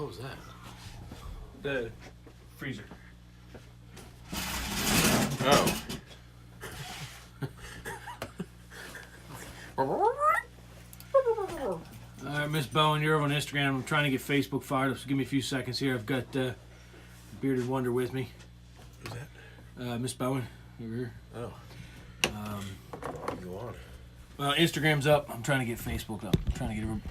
What was that? The freezer. Oh. All right, Miss Bowen, you're over on Instagram. I'm trying to get Facebook fired up, so give me a few seconds here. I've got Bearded Wonder with me. Who's that? Miss Bowen, over here. Oh. Go on. Well, Instagram's up. I'm trying to get Facebook up. I'm trying to get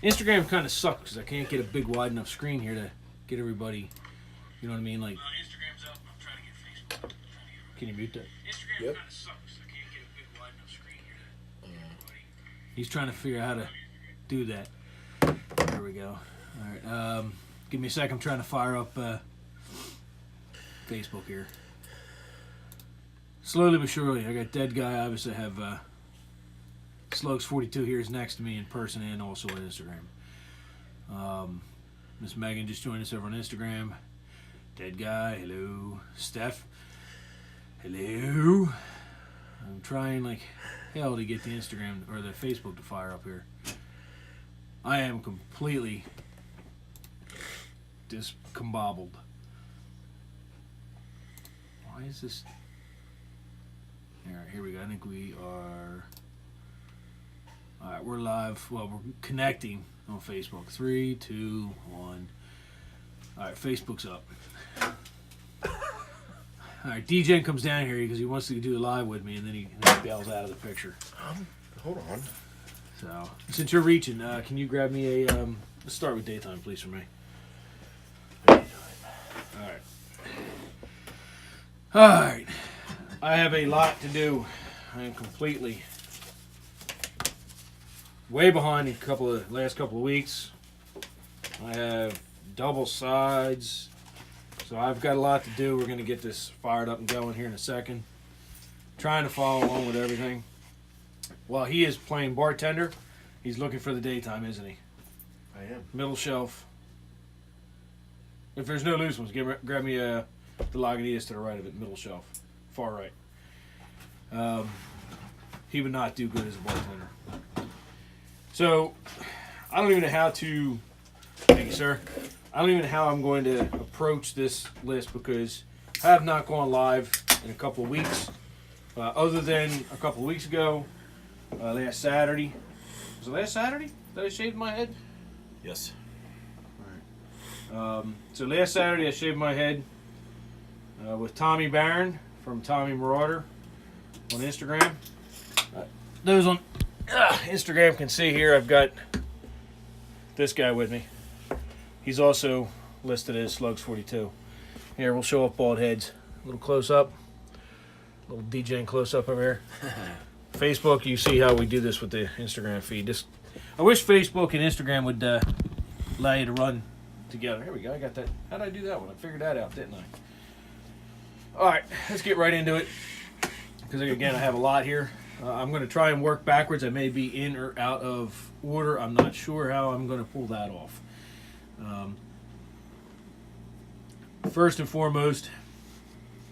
Instagram kind of sucks because I can't get a big wide enough screen here to get everybody. You know what I mean? Like. Instagram's up. I'm trying to get Facebook. Can you mute that? Instagram Yep. kind of sucks. I can't get a big wide enough screen here to get everybody. He's trying to figure out how to do that. There we go. All right. Give me a sec. I'm trying to fire up Facebook here. Slowly but surely. I got Dead Guy. Obviously, I have Slugs42 here is next to me in person and also on Instagram. Miss Megan just joined us over on Instagram. Dead Guy, hello. Steph, hello. I'm trying like hell to get the Instagram or the Facebook to fire up here. I am completely discombobbled. Why is this? Alright, here we go. I think we are. Alright, we're live. Well, we're connecting on Facebook. 3, 2, 1. Alright, Facebook's up. Alright, DJ comes down here because he wants to do a live with me, and then he bails out of the picture. Hold on. So, since you're reaching, can you grab me a. Let's start with daytime, please, for me. Alright. Alright. I have a lot to do. I am completely way behind in last couple of weeks. I have double sides, so I've got a lot to do. We're going to get this fired up and going here in a second. Trying to follow along with everything. While he is playing bartender, he's looking for the daytime, isn't he? I am. Middle shelf. If there's no loose ones, grab me the Lagunitas to the right of it, middle shelf. Far right. He would not do good as a bartender. So, I don't even know how to... Thank you, sir. I don't even know how I'm going to approach this list because I have not gone live in a couple of weeks. Other than a couple of weeks ago, last Saturday. Was it last Saturday that I shaved my head? Yes. So last Saturday I shaved my head with Tommy Barron from Tommy Marauder on Instagram. Those on Instagram can see here I've got this guy with me. He's also listed as Slugs42. Here, we'll show off bald heads. A little close up. A little DJing close up over here. Facebook, you see how we do this with the Instagram feed. I wish Facebook and Instagram would allow you to run together. Here we go. I got that. How did I do that one? I figured that out, didn't I? All right, let's get right into it. Because again, I have a lot here. I'm going to try and work backwards. I may be in or out of order. I'm not sure how I'm going to pull that off. First and foremost,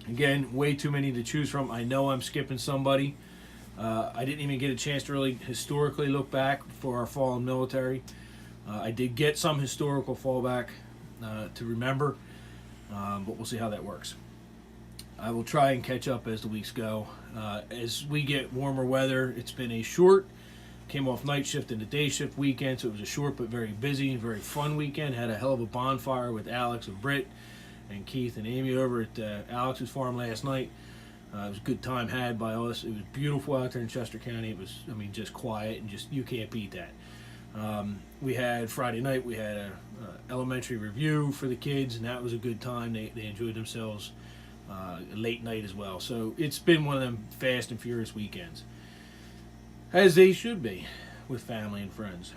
again, way too many to choose from. I know I'm skipping somebody. I didn't even get a chance to really historically look back for our fallen military. I did get some historical fallback to remember, but we'll see how that works. I will try and catch up as the weeks go. As we get warmer weather, it's been a short, came off night shift into day shift weekend, so it was a short but very busy, very fun weekend. Had a hell of a bonfire with Alex and Britt and Keith and Amy over at Alex's farm last night. It was a good time had by us. It was beautiful out there in Chester County. It was, just quiet and just, you can't beat that. We had Friday night, we had a elementary review for the kids, and that was a good time. They enjoyed themselves. Late night as well. So it's been one of them fast and furious weekends. As they should be with family and friends.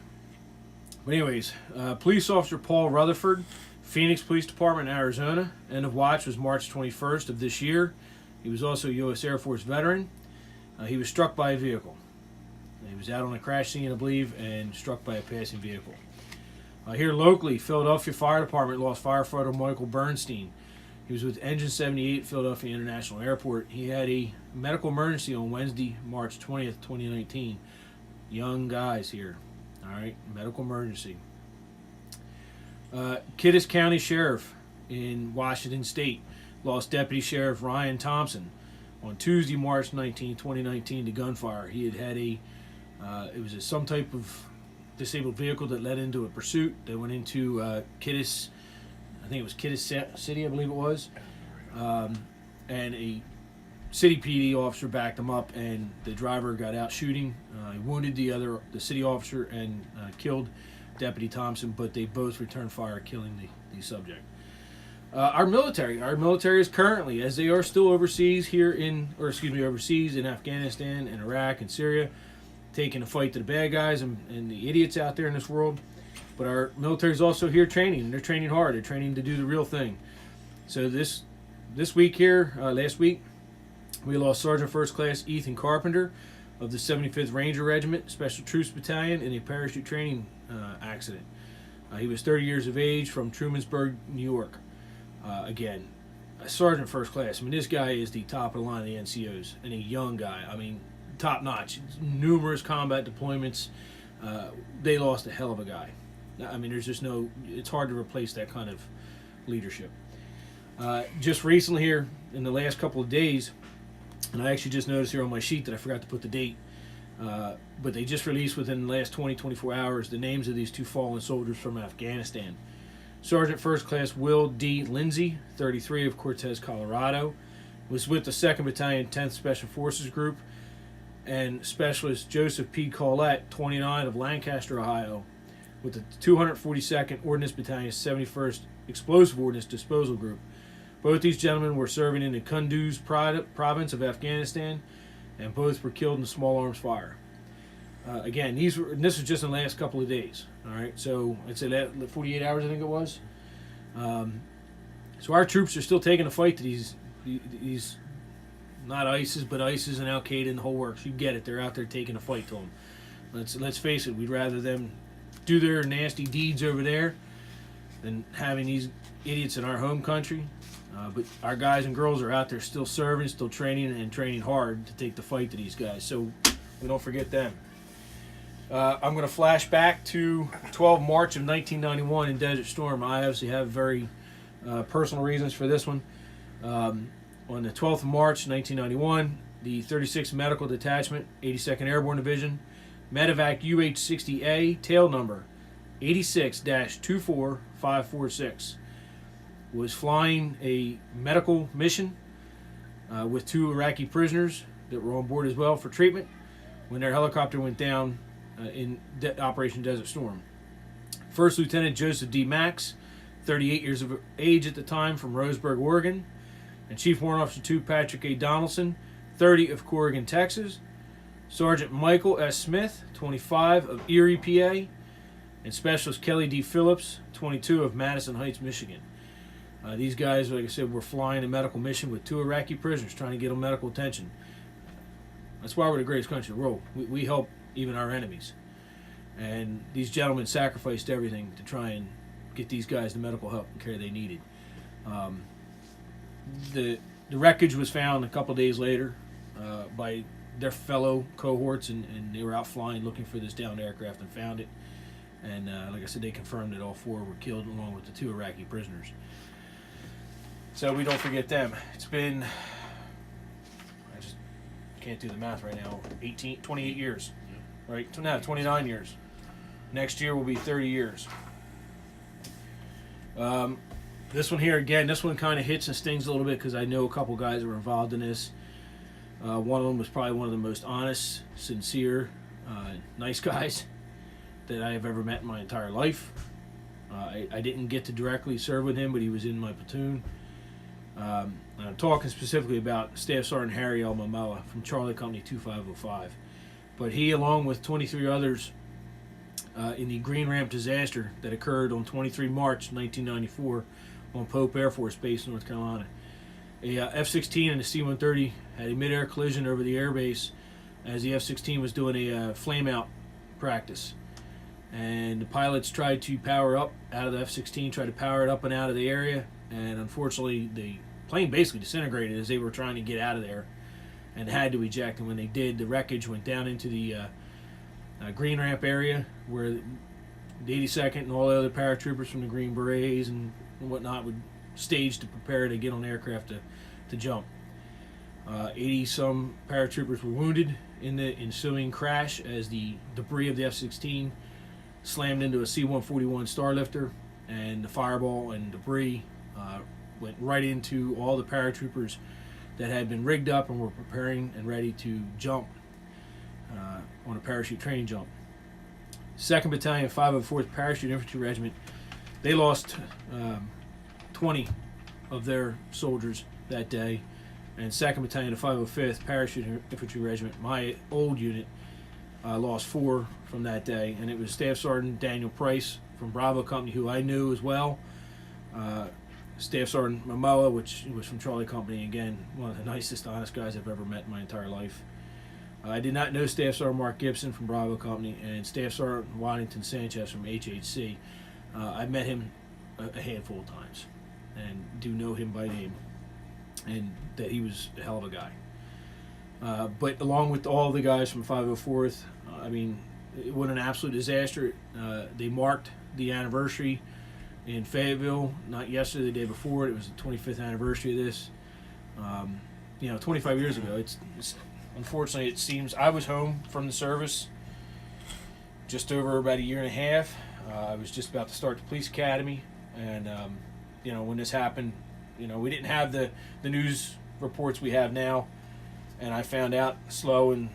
But anyways, Police Officer Paul Rutherford, Phoenix Police Department, Arizona. End of watch was March 21st of this year. He was also a U.S. Air Force veteran. He was struck by a vehicle. He was out on a crash scene, I believe, and struck by a passing vehicle. Here locally, Philadelphia Fire Department lost firefighter Michael Bernstein. He was with Engine 78 Philadelphia International Airport. He had a medical emergency on Wednesday, March 20th, 2019. Young guys here. All right, medical emergency. Kittis County Sheriff in Washington State lost Deputy Sheriff Ryan Thompson on Tuesday, March 19, 2019, to gunfire. He had it was some type of disabled vehicle that led into a pursuit. They went into Kittis, I think it was Kittis City, I believe it was, and a city PD officer backed him up, and the driver got out shooting. He wounded the city officer and killed Deputy Thompson, but they both returned fire, killing the subject. Our military is currently, as they are still overseas overseas in Afghanistan and Iraq and Syria, taking a fight to the bad guys and the idiots out there in this world. But our military is also here training, and they're training hard. They're training to do the real thing. So this week here, last week, we lost Sergeant First Class Ethan Carpenter of the 75th Ranger Regiment, Special Troops Battalion, in a parachute training accident. He was 30 years of age, from Trumansburg, New York. Again, a Sergeant First Class. I mean, this guy is the top of the line of the NCOs, and a young guy. I mean, top notch. Numerous combat deployments. They lost a hell of a guy. I mean, there's just it's hard to replace that kind of leadership. Just recently here, in the last couple of days, and I actually just noticed here on my sheet that I forgot to put the date, but they just released within the last 24 hours the names of these two fallen soldiers from Afghanistan. Sergeant First Class Will D. Lindsay, 33, of Cortez, Colorado, was with the 2nd Battalion, 10th Special Forces Group, and Specialist Joseph P. Collette, 29, of Lancaster, Ohio, with the 242nd Ordnance Battalion, 71st Explosive Ordnance Disposal Group. Both these gentlemen were serving in the Kunduz province of Afghanistan, and both were killed in a small arms fire. Again, this was just in the last couple of days. All right, so I'd say that 48 hours, I think it was. So our troops are still taking the fight to these not ISIS, but ISIS and Al Qaeda and the whole works. You get it? They're out there taking a fight to them. Let's face it. We'd rather them do their nasty deeds over there than having these idiots in our home country. But our guys and girls are out there still serving, still training, and training hard to take the fight to these guys. So we don't forget them. I'm going to flash back to 12 March of 1991 in Desert Storm. I obviously have very personal reasons for this one. On the 12th of March 1991, the 36th Medical Detachment, 82nd Airborne Division, Medevac UH-60A, tail number 86-24546, was flying a medical mission with 2 Iraqi prisoners that were on board as well for treatment when their helicopter went down in Operation Desert Storm. First Lieutenant Joseph D. Max, 38 years of age at the time, from Roseburg, Oregon, and Chief Warrant Officer 2 Patrick A. Donaldson, 30, of Corrigan, Texas, Sergeant Michael S. Smith, 25, of Erie, PA, and Specialist Kelly D. Phillips, 22, of Madison Heights, Michigan. These guys, like I said, were flying a medical mission with 2 Iraqi prisoners, trying to get them medical attention. That's why we're the greatest country in the world. We help even our enemies. And these gentlemen sacrificed everything to try and get these guys the medical help and care they needed. The wreckage was found a couple days later by their fellow cohorts, and they were out flying looking for this downed aircraft and found it. And like I said, they confirmed that all 4 were killed along with the 2 Iraqi prisoners. So we don't forget them. It's been, I just can't do the math right now, 28 years, right? No, 29 years. Next year will be 30 years. This one here, again, this one kind of hits and stings a little bit because I know a couple guys that were involved in this. One of them was probably one of the most honest, sincere, nice guys that I have ever met in my entire life. I didn't get to directly serve with him, but he was in my platoon. And I'm talking specifically about Staff Sergeant Harry L. Momoa from Charlie Company 2505. But he, along with 23 others, in the Green Ramp disaster that occurred on 23 March 1994 on Pope Air Force Base, North Carolina. A F-16 and a C-130 had a mid-air collision over the airbase as the F-16 was doing a flame-out practice. And the pilots tried to power up out of the F-16, tried to power it up and out of the area, and unfortunately the plane basically disintegrated as they were trying to get out of there and had to eject. And when they did, the wreckage went down into the Green Ramp area where the 82nd and all the other paratroopers from the Green Berets and whatnot would stage to prepare to get on aircraft to jump. 80-some paratroopers were wounded in the ensuing crash as the debris of the F-16 slammed into a C-141 Starlifter, and the fireball and debris went right into all the paratroopers that had been rigged up and were preparing and ready to jump on a parachute training jump. 2nd Battalion, 504th Parachute Infantry Regiment, they lost 20 of their soldiers that day. And 2nd Battalion, the 505th Parachute Infantry Regiment, my old unit, lost 4 from that day. And it was Staff Sergeant Daniel Price from Bravo Company, who I knew as well. Staff Sergeant Momoa, which was from Charlie Company, again, one of the nicest, honest guys I've ever met in my entire life. I did not know Staff Sergeant Mark Gibson from Bravo Company and Staff Sergeant Waddington Sanchez from HHC. I met him a handful of times and do know him by name, and that he was a hell of a guy. But along with all the guys from 504th, I mean, it was an absolute disaster. They marked the anniversary in Fayetteville, not yesterday, the day before. It was the 25th anniversary of this. 25 years ago. It's unfortunately, it seems I was home from the service just over about a year and a half. I was just about to start the police academy, and when this happened, we didn't have the news reports we have now, and I found out slow and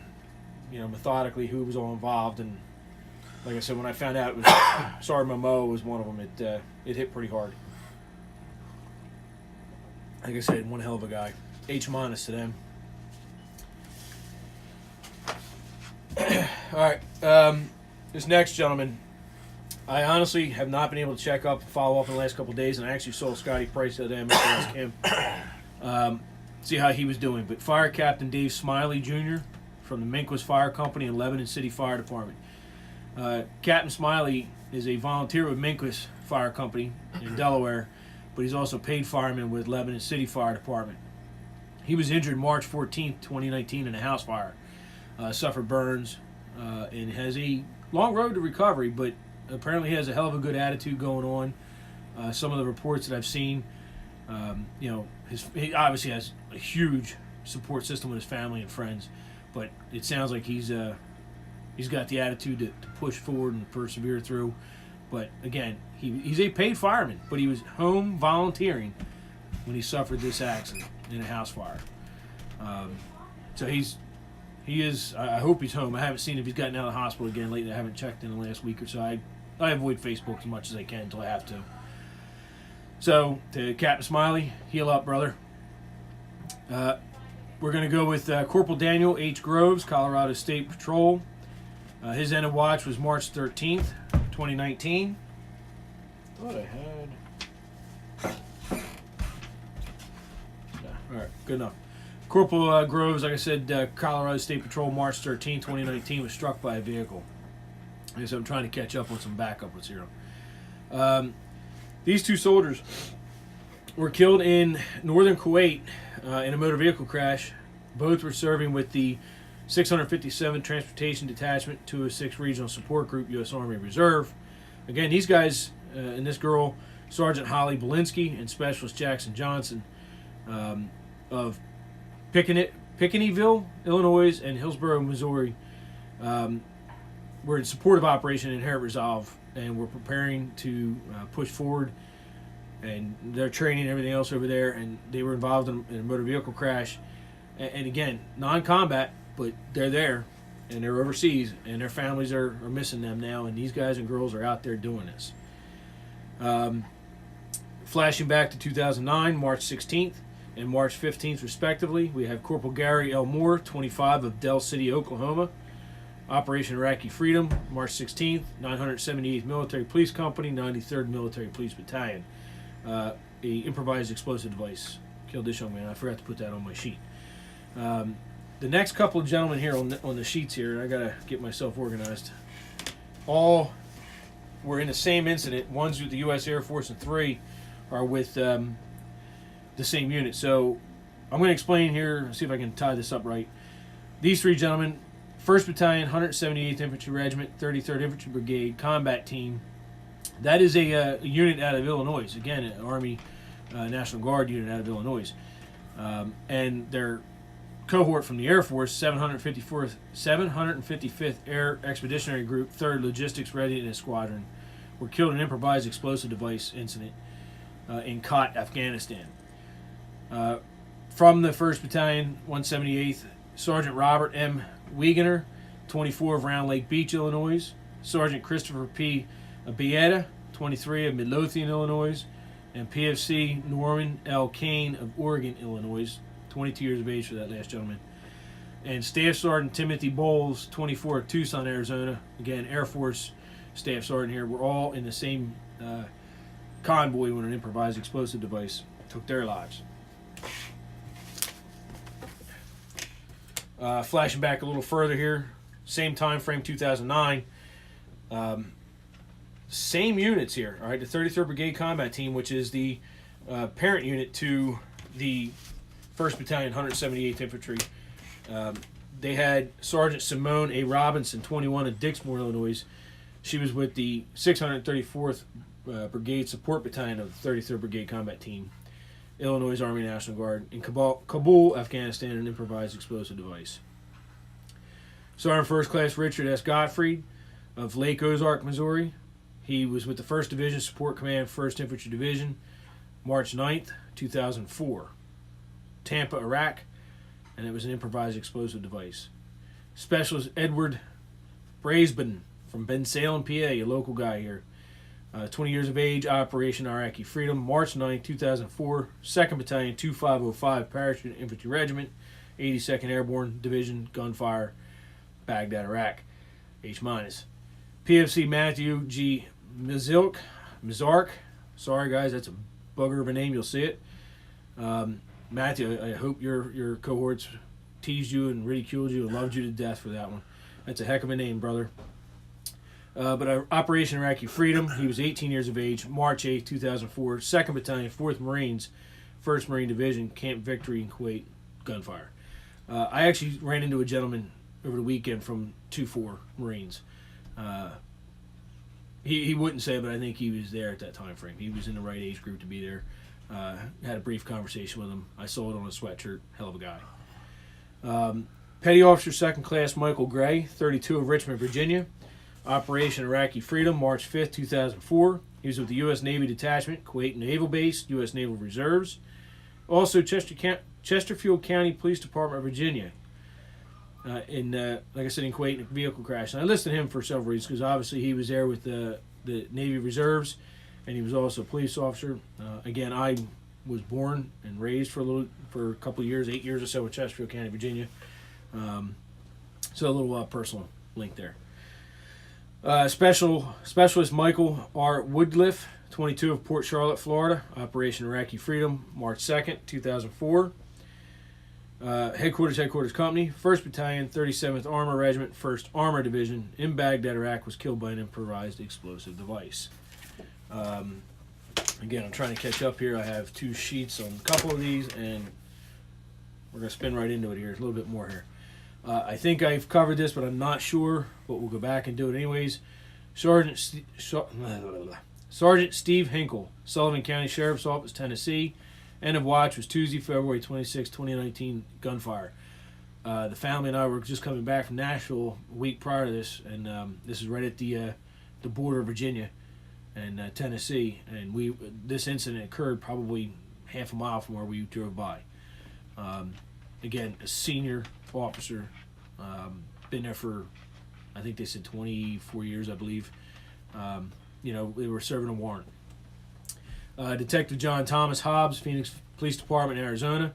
methodically who was all involved. And like I said, when I found out it was Sergeant Momoa was one of them, it hit pretty hard. Like I said, one hell of a guy. H- to them. All right, this next gentleman, I honestly have not been able to check up and follow up in the last couple of days, and I actually saw Scotty Price the other day. I meant to ask him, see how he was doing. But Fire Captain Dave Smiley Jr. from the Minquist Fire Company and Lebanon City Fire Department. Captain Smiley is a volunteer with Minquist Fire Company in Delaware, but he's also paid fireman with Lebanon City Fire Department. He was injured March 14th, 2019 in a house fire. Suffered burns and has a long road to recovery, but apparently he has a hell of a good attitude going on. Some of the reports that I've seen, he obviously has a huge support system with his family and friends, but it sounds like he's got the attitude to push forward and persevere through. But again, he's a paid fireman, but he was home volunteering when he suffered this accident in a house fire. So he is. I hope he's home. I haven't seen if he's gotten out of the hospital again lately. I haven't checked in the last week or so. I avoid Facebook as much as I can until I have to. So to Captain Smiley, heal up, brother. We're going to go with Corporal Daniel H. Groves, Colorado State Patrol. His end of watch was March 13th, 2019. Thought I had. Yeah, all right, good enough. Corporal Groves, like I said, Colorado State Patrol, March 13, 2019, was struck by a vehicle. I guess I'm trying to catch up on some backup here. These two soldiers were killed in northern Kuwait in a motor vehicle crash. Both were serving with the 657 Transportation Detachment 206 Regional Support Group, U.S. Army Reserve. Again, these guys and this girl, Sergeant Holly Belinsky and Specialist Jackson Johnson of Piccaninnyville, Illinois, and Hillsborough, Missouri, were in support of Operation Inherent Resolve, and were preparing to push forward, and their training and everything else over there, and they were involved in a motor vehicle crash. And again, non-combat, but they're there, and they're overseas, and their families are missing them now, and these guys and girls are out there doing this. Flashing back to 2009, March 16th and March 15th, respectively, we have Corporal Gary L. Moore, 25, of Del City, Oklahoma. Operation Iraqi Freedom, March 16th, 978th Military Police Company, 93rd Military Police Battalion. A improvised explosive device killed this young man. I forgot to put that on my sheet. The next couple of gentlemen here on the sheets here, I gotta get myself organized. All were in the same incident. One's with the U.S. Air Force, and 3 are with the same unit. So I'm going to explain here, see if I can tie this up right. These 3 gentlemen, 1st Battalion, 178th Infantry Regiment, 33rd Infantry Brigade, Combat Team, That is a unit out of Illinois. Again, an Army National Guard unit out of Illinois. And their cohort from the Air Force, 755th Air Expeditionary Group, 3rd Logistics Readiness Squadron, were killed in an improvised explosive device incident in Khat, Afghanistan. From the 1st Battalion, 178th, Sergeant Robert M. Wegener, 24 of Round Lake Beach, Illinois. Sergeant Christopher P. Bieda, 23 of Midlothian, Illinois. And PFC Norman L. Kane of Oregon, Illinois, 22 years of age for that last gentleman. And Staff Sergeant Timothy Bowles, 24 of Tucson, Arizona. Again, Air Force Staff Sergeant here. We're all in the same convoy when an improvised explosive device took their lives. Flashing back a little further here, same time frame, 2009. Same units here, all right? The 33rd Brigade Combat Team, which is the parent unit to the 1st Battalion, 178th Infantry. They had Sergeant Simone A. Robinson, 21 of Dixmoor, Illinois. She was with the 634th Brigade Support Battalion of the 33rd Brigade Combat Team, Illinois Army National Guard, in Kabul, Afghanistan, an improvised explosive device. Sergeant First Class Richard S. Gottfried of Lake Ozark, Missouri. He was with the 1st Division Support Command, 1st Infantry Division, March 9th, 2004. Tampa, Iraq, and it was an improvised explosive device. Specialist Edward Braisben from Bensalem, PA, a local guy here. 20 years of age, Operation Iraqi Freedom, March 9th, 2004. 2nd Battalion, 2505 Parachute Infantry Regiment, 82nd Airborne Division, Gunfire, Baghdad, Iraq, H-. PFC Matthew G. Mizark. Sorry, guys, that's a bugger of a name. You'll see it. Matthew, I hope your cohorts teased you and ridiculed you and loved you to death for that one. That's a heck of a name, brother. But Operation Iraqi Freedom, he was 18 years of age, March 8, 2004, 2nd Battalion, 4th Marines, 1st Marine Division, Camp Victory in Kuwait, gunfire. I actually ran into a gentleman over the weekend from 2-4 Marines. He wouldn't say, but I think he was there at that time frame. He was in the right age group to be there. Had a brief conversation with him. I saw it on a sweatshirt. Hell of a guy. Petty Officer 2nd Class Michael Gray, 32 of Richmond, Virginia. Operation Iraqi Freedom, March 5th, 2004. He was with the U.S. Navy Detachment, Kuwait Naval Base, U.S. Naval Reserves. Also, Chesterfield County Police Department of Virginia. Like I said, in Kuwait, in a vehicle crash. And I listed him for several reasons, because obviously he was there with the Navy Reserves, and he was also a police officer. Again, I was born and raised for a couple of years, 8 years or so, in Chesterfield County, Virginia. So a little personal link there. Specialist Michael R. Woodliff, 22 of Port Charlotte, Florida. Operation Iraqi Freedom, March 2nd, 2004. Headquarters Company, 1st Battalion, 37th Armor Regiment, 1st Armor Division, in Baghdad, Iraq, was killed by an improvised explosive device. Again, I'm trying to catch up here. I have 2 sheets on a couple of these, and we're going to spin right into it here. A little bit more here. I think I've covered this, but I'm not sure, but we'll go back and do it anyways. Sergeant Steve Hinkle, Sullivan County Sheriff's Office, Tennessee. End of watch was Tuesday, February 26, 2019, gunfire. The family and I were just coming back from Nashville a week prior to this, and this is right at the border of Virginia and Tennessee, and this incident occurred probably half a mile from where we drove by. Again, a senior officer, been there for, I think they said 24 years, I believe. They were serving a warrant. Detective John Thomas Hobbs, Phoenix Police Department, Arizona.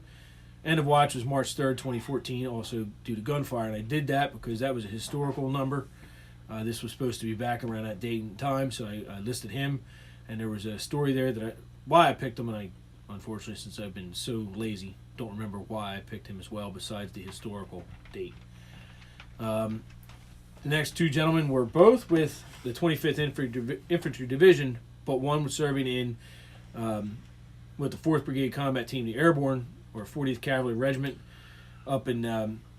End of watch was March 3rd, 2014, also due to gunfire. And I did that because that was a historical number. This was supposed to be back around that date and time, so I listed him. And there was a story there why I picked him, and I, unfortunately, since I've been so lazy, don't remember why I picked him as well, besides the historical date. The next 2 gentlemen were both with the 25th Infantry Division, but one was serving in with the 4th Brigade Combat Team, the Airborne, or 40th Cavalry Regiment, up in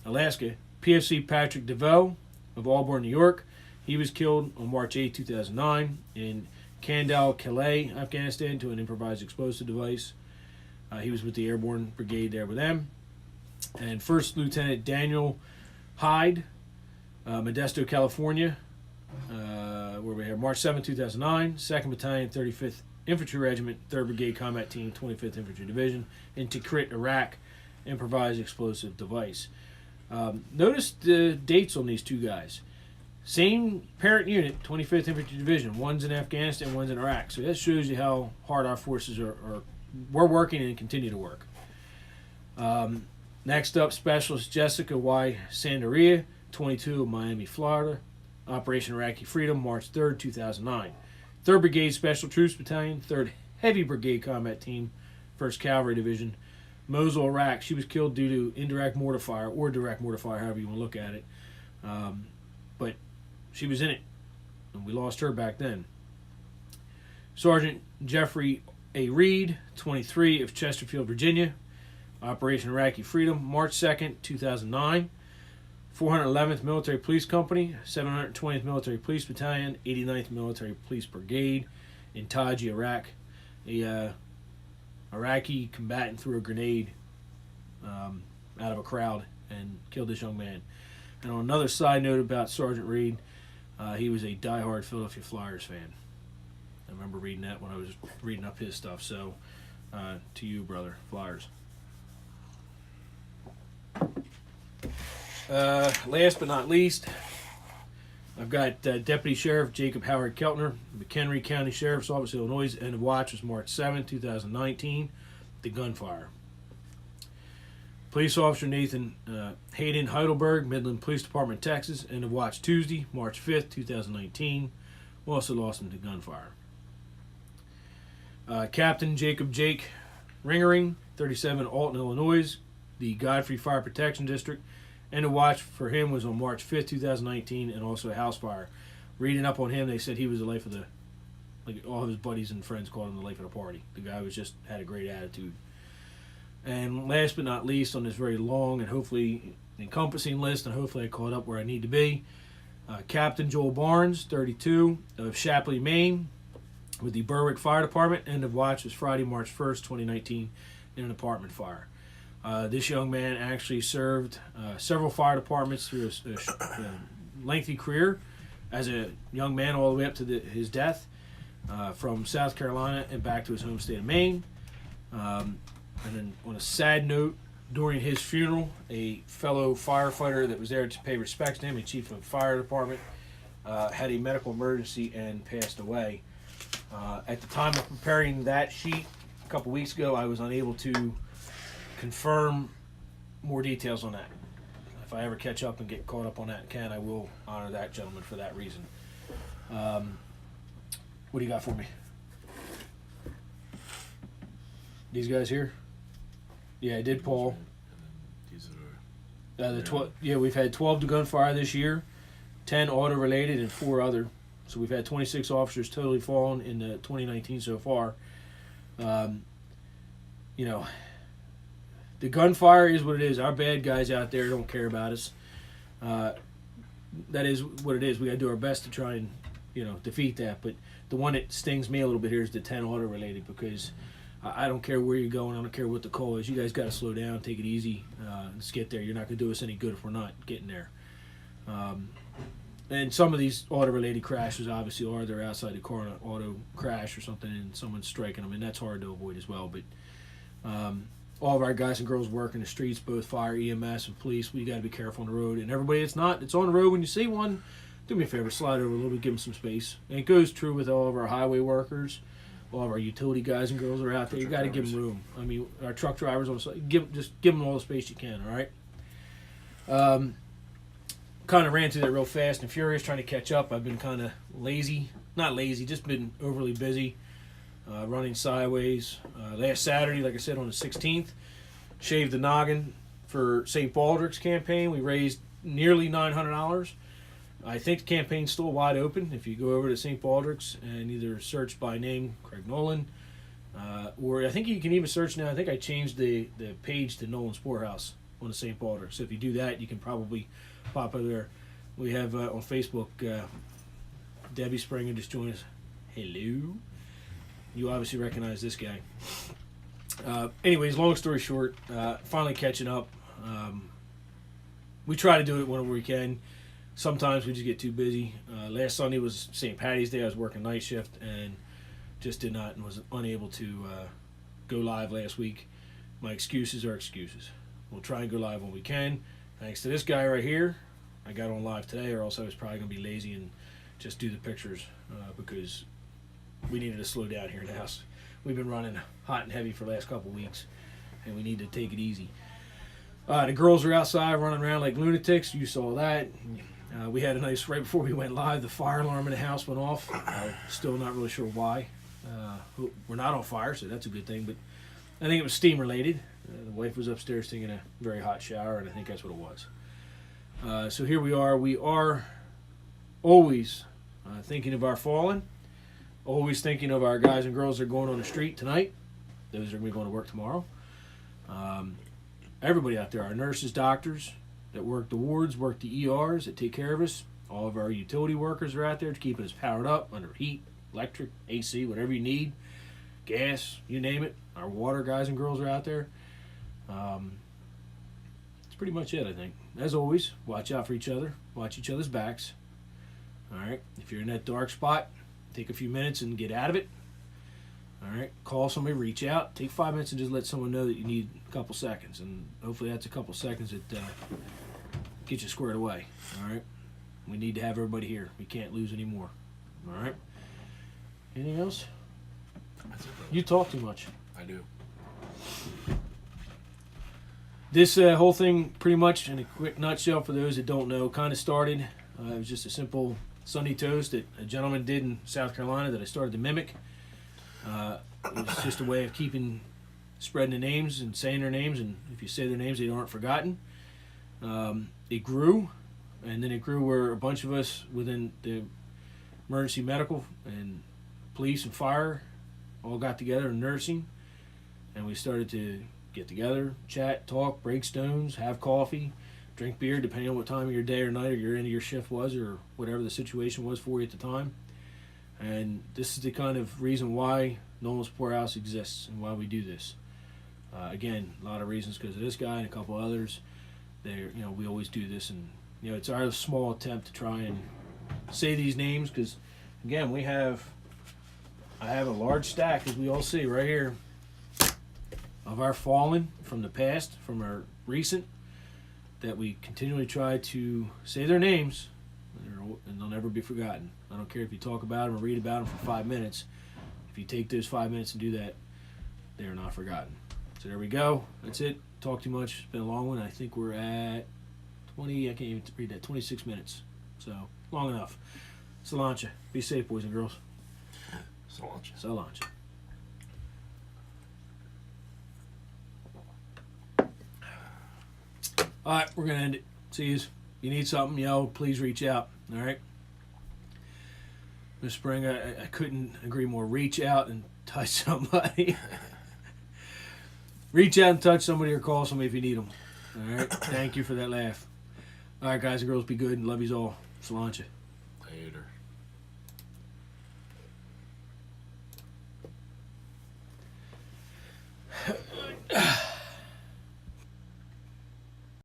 Alaska. PFC Patrick DeVoe of Auburn, New York. He was killed on March 8, 2009. And Kandal Calais, Afghanistan, to an improvised explosive device. He was with the Airborne Brigade there with them. And First Lieutenant Daniel Hyde, Modesto, California, where we have March 7, 2009, 2nd Battalion, 35th Infantry Regiment, 3rd Brigade Combat Team, 25th Infantry Division, in Tikrit, Iraq, improvised explosive device. Notice the dates on these two guys. Same parent unit, 25th Infantry Division. One's in Afghanistan, one's in Iraq. So that shows you how hard our forces were working and continue to work. Next up, Specialist Jessica Y. Sandaria, 22 of Miami, Florida. Operation Iraqi Freedom, March 3rd, 2009. 3rd Brigade Special Troops Battalion, 3rd Heavy Brigade Combat Team, 1st Cavalry Division, Mosul, Iraq. She was killed due to indirect mortar fire, or direct mortar fire, however you want to look at it. But she was in it, and we lost her back then. Sergeant Jeffrey A. Reed, 23 of Chesterfield, Virginia. Operation Iraqi Freedom, March 2nd, 2009. 411th Military Police Company, 720th Military Police Battalion, 89th Military Police Brigade in Taji, Iraq. A Iraqi combatant threw a grenade out of a crowd and killed this young man. And on another side note about Sergeant Reed, he was a diehard Philadelphia Flyers fan. I remember reading that when I was reading up his stuff. So, to you, brother, Flyers. Last but not least, I've got Deputy Sheriff Jacob Howard Keltner, McHenry County Sheriff's Office, Illinois. End of watch was March 7, 2019. The gunfire. Police Officer Nathan Hayden, Heidelberg, Midland Police Department, Texas. End of watch Tuesday, March 5th, 2019. We also lost him to gunfire. Captain Jacob Jake Ringering, 37, Alton, Illinois, the Godfrey Fire Protection District. End of watch for him was on March 5th, 2019, and also a house fire. Reading up on him, they said he was the life of the, like all of his buddies and friends called him the life of the party. The guy was just had a great attitude. And last but not least, on this very long and hopefully encompassing list, and hopefully I caught up where I need to be, Captain Joel Barnes, 32, of Shapley, Maine, with the Berwick Fire Department. End of watch was Friday, March 1st, 2019, in an apartment fire. This young man actually served several fire departments through a lengthy career as a young man all the way up to his death, from South Carolina and back to his home state of Maine. And then on a sad note, during his funeral, a fellow firefighter that was there to pay respects to him, a chief of the fire department, had a medical emergency and passed away. At the time of preparing that sheet a couple weeks ago, I was unable to confirm more details on that. If I ever catch up and get caught up on that, I will honor that gentleman for that reason. What do you got for me? These guys here? Yeah, I did, Paul. These are we've had 12 to gunfire this year, 10 auto-related, and 4 other. So we've had 26 officers totally fallen in 2019 so far. The gunfire is what it is. Our bad guys out there don't care about us. That is what it is. We got to do our best to try and, defeat that. But the one that stings me a little bit here is the 10 auto-related, because I don't care where you're going. I don't care what the call is. You guys got to slow down, take it easy. Let's get there. You're not going to do us any good if we're not getting there. And some of these auto-related crashes obviously they're outside the car in an auto crash or something and someone's striking them, and that's hard to avoid as well. But all of our guys and girls work in the streets, both fire, EMS, and police. We got to be careful on the road. And everybody that's on the road, when you see one, do me a favor, slide over a little bit, give them some space. And it goes true with all of our highway workers, all of our utility guys and girls that are out there. You got to give them room. I mean, our truck drivers, also just give them all the space you can. All right. Kind of ran through that real fast and furious, trying to catch up. I've been kind of lazy, not lazy, just been overly busy, running sideways. Last Saturday, like I said, on the 16th, shaved the noggin for St. Baldrick's campaign. We raised nearly $900. I think the campaign's still wide open. If you go over to St. Baldrick's and either search by name Craig Nolan, or I think you can even search now. I think I changed the page to Nolan Sporthouse on the St. Baldrick's. So if you do that, you can probably pop over there. We have on Facebook Debbie Springer just joined us. Hello. You obviously recognize this guy. Anyways, long story short, finally catching up. We try to do it whenever we can. Sometimes we just get too busy. Last Sunday was St. Patty's Day. I was working night shift and just did not and was unable to go live last week. My excuses are excuses. We'll try and go live when we can. Thanks to this guy right here, I got on live today, or else I was probably going to be lazy and just do the pictures because we needed to slow down here in the house. We've been running hot and heavy for the last couple weeks, and we need to take it easy. The girls are outside running around like lunatics. You saw that. We had a nice, right before we went live, the fire alarm in the house went off. Still not really sure why. We're not on fire, so that's a good thing, but I think it was steam related. The wife was upstairs taking a very hot shower, and I think that's what it was. So here we are. We are always thinking of our fallen, always thinking of our guys and girls that are going on the street tonight. Those are going to be going to work tomorrow. Everybody out there, our nurses, doctors that work the wards, work the ERs, that take care of us. All of our utility workers are out there to keep us powered up under heat, electric, AC, whatever you need, gas, you name it. Our water guys and girls are out there. That's pretty much it, I think. As always, watch out for each other. Watch each other's backs. All right? If you're in that dark spot, take a few minutes and get out of it. All right? Call somebody, reach out. Take 5 minutes and just let someone know that you need a couple seconds. And hopefully that's a couple seconds that get you squared away. All right? We need to have everybody here. We can't lose anymore. All right? Anything else? That's it, brother. You talk too much. I do. This whole thing, pretty much in a quick nutshell for those that don't know, kind of started. It was just a simple Sunday toast that a gentleman did in South Carolina that I started to mimic. It was just a way of spreading the names and saying their names, and if you say their names, they aren't forgotten. It grew, and then it grew where a bunch of us within the emergency medical and police and fire all got together in nursing, and we started to get together, chat, talk, break stones, have coffee, drink beer, depending on what time of your day or night or your end of your shift was or whatever the situation was for you at the time. And this is the kind of reason why Nolan's Poorhouse exists and why we do this. Again, a lot of reasons because of this guy and a couple others. We always do this, and it's our small attempt to try and say these names because, again, I have a large stack, as we all see right here, of our fallen from the past, from our recent, that we continually try to say their names, and they'll never be forgotten. I don't care if you talk about them or read about them for 5 minutes. If you take those 5 minutes and do that, they are not forgotten. So there we go. That's it. Talk too much. It's been a long one. I think we're at 20, I can't even read that, 26 minutes. So, long enough. Solancha. Be safe, boys and girls. Solancha. Solancha. All right, we're going to end it. See you. You need something, please reach out. All right? Miss Spring, I couldn't agree more. Reach out and touch somebody. Reach out and touch somebody or call somebody if you need them. All right? Thank you for that laugh. All right, guys and girls, be good and love yous all. Solancha. Later.